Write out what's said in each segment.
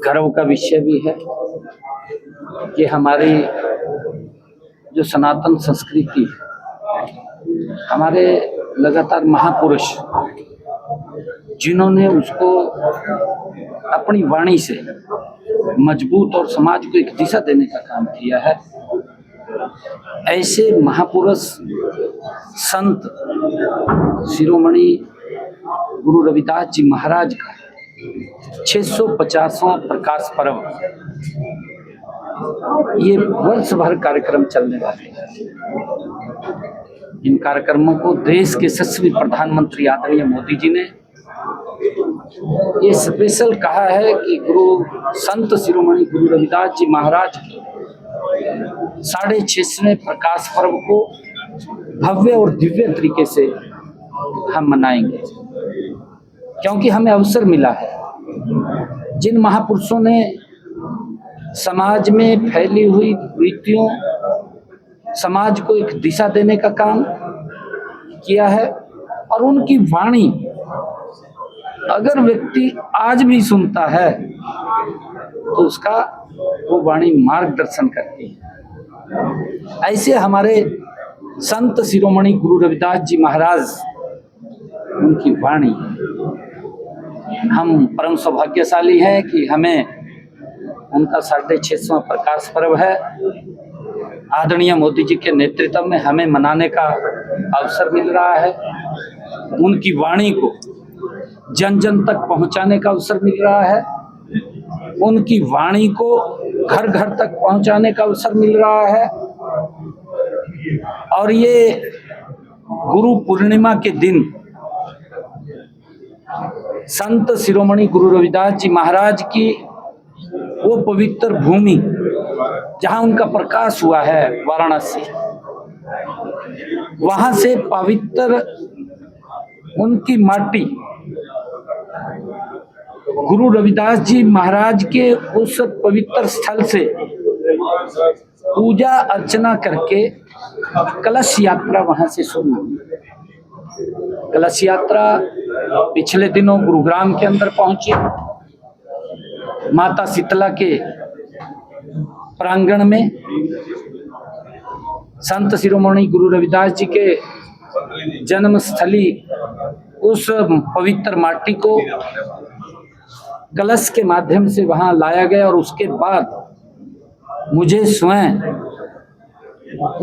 गर्व का विषय भी है कि हमारी जो सनातन संस्कृति है, हमारे लगातार महापुरुष जिन्होंने उसको अपनी वाणी से मजबूत और समाज को एक दिशा देने का काम किया है, ऐसे महापुरुष संत शिरोमणि गुरु रविदास जी महाराज का 650वां प्रकाश पर्व, ये वर्ष भर कार्यक्रम चलने वाले हैं। इन कार्यक्रमों को देश के यशस्वी प्रधानमंत्री आदरणीय मोदी जी ने ये स्पेशल कहा है कि गुरु संत शिरोमणि गुरु रविदास जी महाराज के 650वें प्रकाश पर्व को भव्य और दिव्य तरीके से हम मनाएंगे, क्योंकि हमें अवसर मिला है। जिन महापुरुषों ने समाज में फैली हुई वृत्तियों, समाज को एक दिशा देने का काम किया है, और उनकी वाणी अगर व्यक्ति आज भी सुनता है तो उसका वो वाणी मार्गदर्शन करती है। ऐसे हमारे संत शिरोमणि गुरु रविदास जी महाराज, उनकी वाणी, हम परम सौभाग्यशाली हैं कि हमें उनका 650वां प्रकाश पर्व है, आदरणीय मोदी जी के नेतृत्व में हमें मनाने का अवसर मिल रहा है। उनकी वाणी को जन जन तक पहुंचाने का अवसर मिल रहा है, उनकी वाणी को घर घर तक पहुंचाने का अवसर मिल रहा है। और ये गुरु पूर्णिमा के दिन संत शिरोमणि गुरु रविदास जी महाराज की वो पवित्र भूमि जहां उनका प्रकाश हुआ है, वाराणसी, वहां से पवित्र उनकी माटी गुरु रविदास जी महाराज के उस पवित्र स्थल से पूजा अर्चना करके कलश यात्रा वहां से शुरू हुई। कलश यात्रा पिछले दिनों गुरुग्राम के अंदर पहुंची, माता शीतला के प्रांगण में संत शिरोमणि गुरु रविदास जी के जन्म स्थली उस पवित्र माटी को कलश के माध्यम से वहां लाया गया। और उसके बाद मुझे स्वयं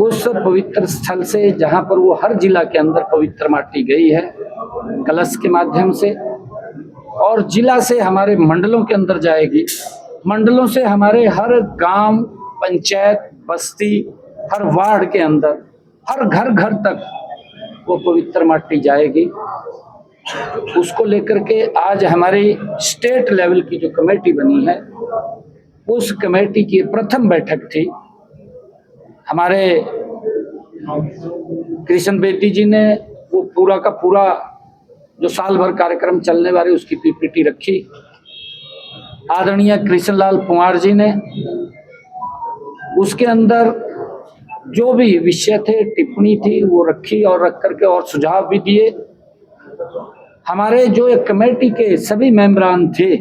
उस पवित्र स्थल से, जहां पर वो हर जिला के अंदर पवित्र माटी गई है कलश के माध्यम से, और जिला से हमारे मंडलों के अंदर जाएगी, मंडलों से हमारे हर गांव, पंचायत, बस्ती, हर वार्ड के अंदर, हर घर घर तक वो पवित्र माटी जाएगी। उसको लेकर के आज हमारी स्टेट लेवल की जो कमेटी बनी है, उस कमेटी की प्रथम बैठक थी। हमारे कृष्ण बेदी जी ने वो पूरा का पूरा जो साल भर कार्यक्रम चलने वाले उसकी पीपीटी रखी। आदरणीय कृष्णलाल पंवार जी ने उसके अंदर जो भी विषय थे, टिप्पणी थी, वो रखी, और रख करके और सुझाव भी दिए। हमारे जो एक कमेटी के सभी मेंबरान थे,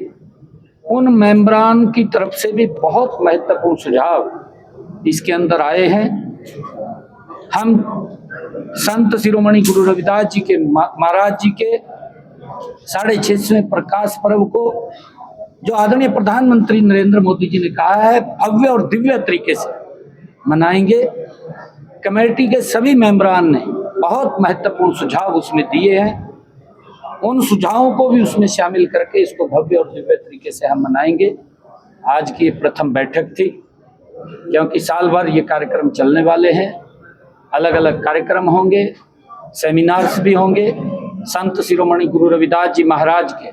उन मेंबरान की तरफ से भी बहुत महत्वपूर्ण सुझाव इसके अंदर आए हैं। हम संत शिरोमणि गुरु रविदास जी के महाराज जी के 650वें प्रकाश पर्व को, जो आदरणीय प्रधानमंत्री नरेंद्र मोदी जी ने कहा है, भव्य और दिव्य तरीके से मनाएंगे। कमेटी के सभी मेंबरान ने बहुत महत्वपूर्ण सुझाव उसमें दिए हैं, उन सुझावों को भी उसमें शामिल करके इसको भव्य और दिव्य तरीके से हम मनाएंगे। आज की प्रथम बैठक थी, क्योंकि साल भर ये कार्यक्रम चलने वाले हैं। अलग अलग कार्यक्रम होंगे, सेमिनार्स भी होंगे। संत शिरोमणि गुरु रविदास जी महाराज के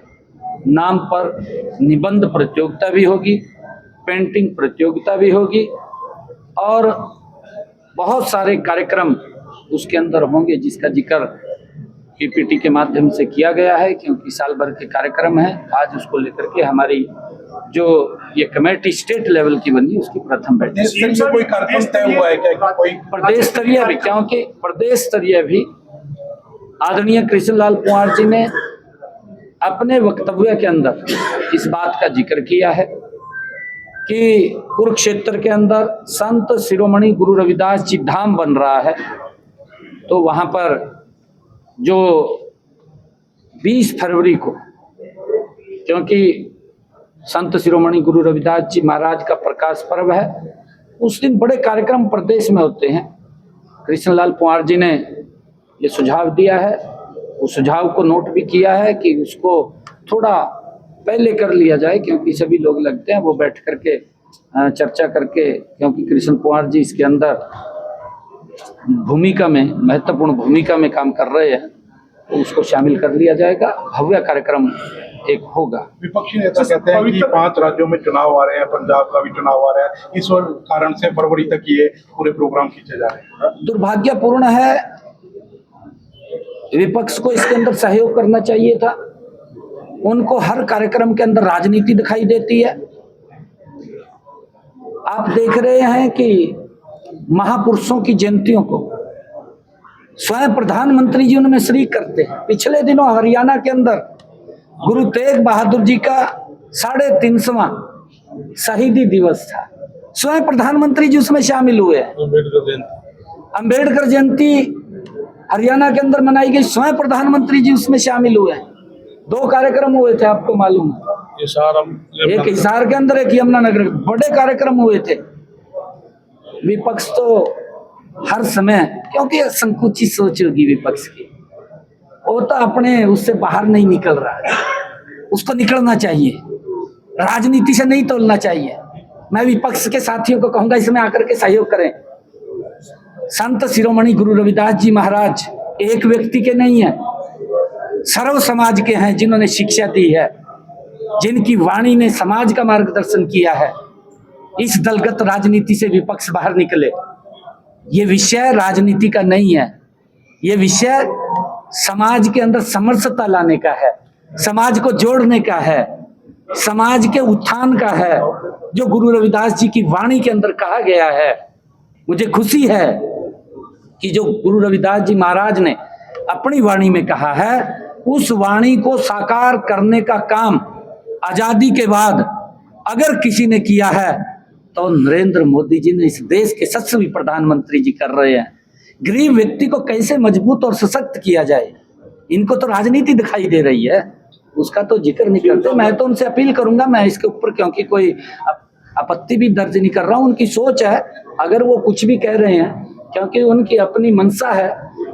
नाम पर निबंध प्रतियोगिता भी होगी, पेंटिंग प्रतियोगिता भी होगी, और बहुत सारे कार्यक्रम उसके अंदर होंगे, जिसका जिक्र पीपीटी के माध्यम से किया गया है, क्योंकि साल भर के कार्यक्रम है। आज उसको लेकर के हमारी जो ये कमेटी स्टेट लेवल की बनी, उसकी प्रथम बैठक। कोई कार्यक्रम तय हुआ है क्या? कोई प्रदेश स्तरीय भी, क्योंकि प्रदेश स्तरीय भी आदरणीय कृष्णलाल पंवार जी ने अपने वक्तव्य के अंदर इस बात का जिक्र किया है कि कुरुक्षेत्र के अंदर संत शिरोमणि गुरु रविदास जी धाम बन रहा है, तो वहाँ पर जो 20 फरवरी को, क्योंकि संत शिरोमणि गुरु रविदास जी महाराज का प्रकाश पर्व है, उस दिन बड़े कार्यक्रम प्रदेश में होते हैं। कृष्णलाल पंवार जी ने ये सुझाव दिया है, उस सुझाव को नोट भी किया है कि उसको थोड़ा पहले कर लिया जाए, क्योंकि सभी लोग लगते हैं वो बैठ करके चर्चा करके, क्योंकि कृष्ण पंवार जी इसके अंदर भूमिका में, महत्वपूर्ण भूमिका में काम कर रहे हैं, तो उसको शामिल कर लिया जाएगा। भव्य कार्यक्रम एक होगा। विपक्षी नेता कहते हैं कि 5 राज्यों में चुनाव आ रहे हैं, पंजाब का भी चुनाव आ रहा है, इस कारण से फरवरी तक ये पूरे प्रोग्राम खींचे जा रहे हैं। दुर्भाग्यपूर्ण है, विपक्ष को इसके अंदर सहयोग करना चाहिए था। उनको हर कार्यक्रम के अंदर राजनीति दिखाई देती है। आप देख रहे हैं कि महापुरुषों की जयंतियों को स्वयं प्रधानमंत्री जी उनमें शरीक करते हैं। पिछले दिनों हरियाणा के अंदर गुरु तेग बहादुर जी का 350वां शहीदी दिवस था, स्वयं प्रधानमंत्री जी उसमें शामिल हुए। अंबेडकर जयंती हरियाणा के अंदर मनाई गई, स्वयं प्रधानमंत्री जी उसमें शामिल हुए। 2 कार्यक्रम हुए थे, आपको मालूम है, एक हिसार के अंदर, एक यमुनानगर, बड़े कार्यक्रम हुए थे। विपक्ष तो हर समय, क्योंकि संकुचित सोच होगी विपक्ष की, वो तो अपने उससे बाहर नहीं निकल रहा है, उसको निकलना चाहिए, राजनीति से नहीं तोलना चाहिए। मैं विपक्ष के साथियों को कहूंगा इसमें आकर के सहयोग करें। संत शिरोमणि गुरु रविदास जी महाराज एक व्यक्ति के नहीं है, सर्व समाज के हैं, जिन्होंने शिक्षा दी है, जिनकी वाणी ने समाज का मार्गदर्शन किया है। इस दलगत राजनीति से विपक्ष बाहर निकले। ये विषय राजनीति का नहीं है, ये विषय समाज के अंदर समरसता लाने का है, समाज को जोड़ने का है, समाज के उत्थान का है, जो गुरु रविदास जी की वाणी के अंदर कहा गया है। मुझे खुशी है कि जो गुरु रविदास जी महाराज ने अपनी वाणी में कहा है, उस वाणी को साकार करने का काम आजादी के बाद अगर किसी ने किया है तो नरेंद्र मोदी जी ने, इस देश के 7वें प्रधानमंत्री जी कर रहे हैं। गरीब व्यक्ति को कैसे मजबूत और सशक्त किया जाए, इनको तो राजनीति दिखाई दे रही है, उसका तो जिक्र नहीं करते। मैं तो उनसे अपील करूंगा, मैं इसके ऊपर क्योंकि कोई आपत्ति भी दर्ज नहीं कर रहा हूं, उनकी सोच है, अगर वो कुछ भी कह रहे हैं, क्योंकि उनकी अपनी मंशा है,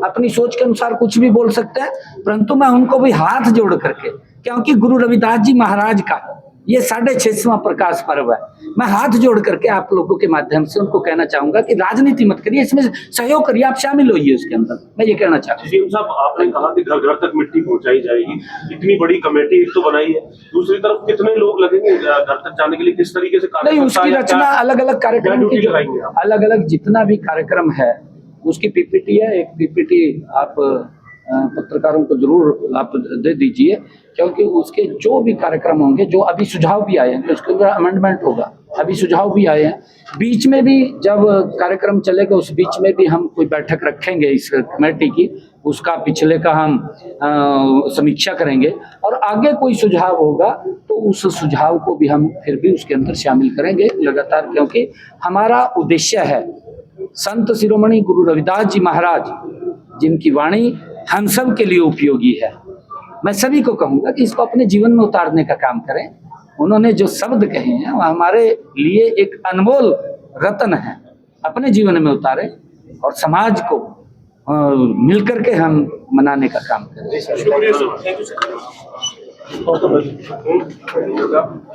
अपनी सोच के अनुसार कुछ भी बोल सकते हैं, परंतु मैं उनको भी हाथ जोड़ करके, क्योंकि गुरु रविदास जी महाराज का ये 650वां प्रकाश पर्व है, मैं हाथ जोड़ करके आप लोगों के माध्यम से उनको कहना चाहूंगा कि राजनीति मत करिए, इसमें सहयोग करिए, आप शामिल होइए उसके अंदर। मैं ये कहना चाहता हूँ। सीएम साहब, आपने कहा कि घर घर तक मिट्टी पहुंचाई जाएगी, इतनी बड़ी कमेटी एक तो बनाई है, दूसरी तरफ कितने लोग लगेंगे घर तक जाने के लिए, किस तरीके से नहीं, उसकी रचना अलग अलग कार्यक्रम की, अलग अलग जितना भी कार्यक्रम है उसकी पीपीटी है। एक पीपीटी आप पत्रकारों को जरूर आप दे दीजिए, क्योंकि उसके जो भी कार्यक्रम होंगे, जो अभी सुझाव भी आए हैं, तो उसके अंदर अमेंडमेंट होगा। अभी सुझाव भी आए हैं, बीच में भी जब कार्यक्रम चलेगा उस बीच में भी हम कोई बैठक रखेंगे इस कमेटी की, उसका पिछले का हम समीक्षा करेंगे, और आगे कोई सुझाव होगा तो उस सुझाव को भी हम फिर भी उसके अंदर शामिल करेंगे लगातार, क्योंकि हमारा उद्देश्य है संत शिरोमणि गुरु रविदास जी महाराज, जिनकी वाणी हम सब के लिए उपयोगी है। मैं सभी को कहूंगा कि इसको अपने जीवन में उतारने का काम करें। उन्होंने जो शब्द कहे हैं वो हमारे लिए एक अनमोल रत्न है, अपने जीवन में उतारें और समाज को मिलकर के हम मनाने का काम करें।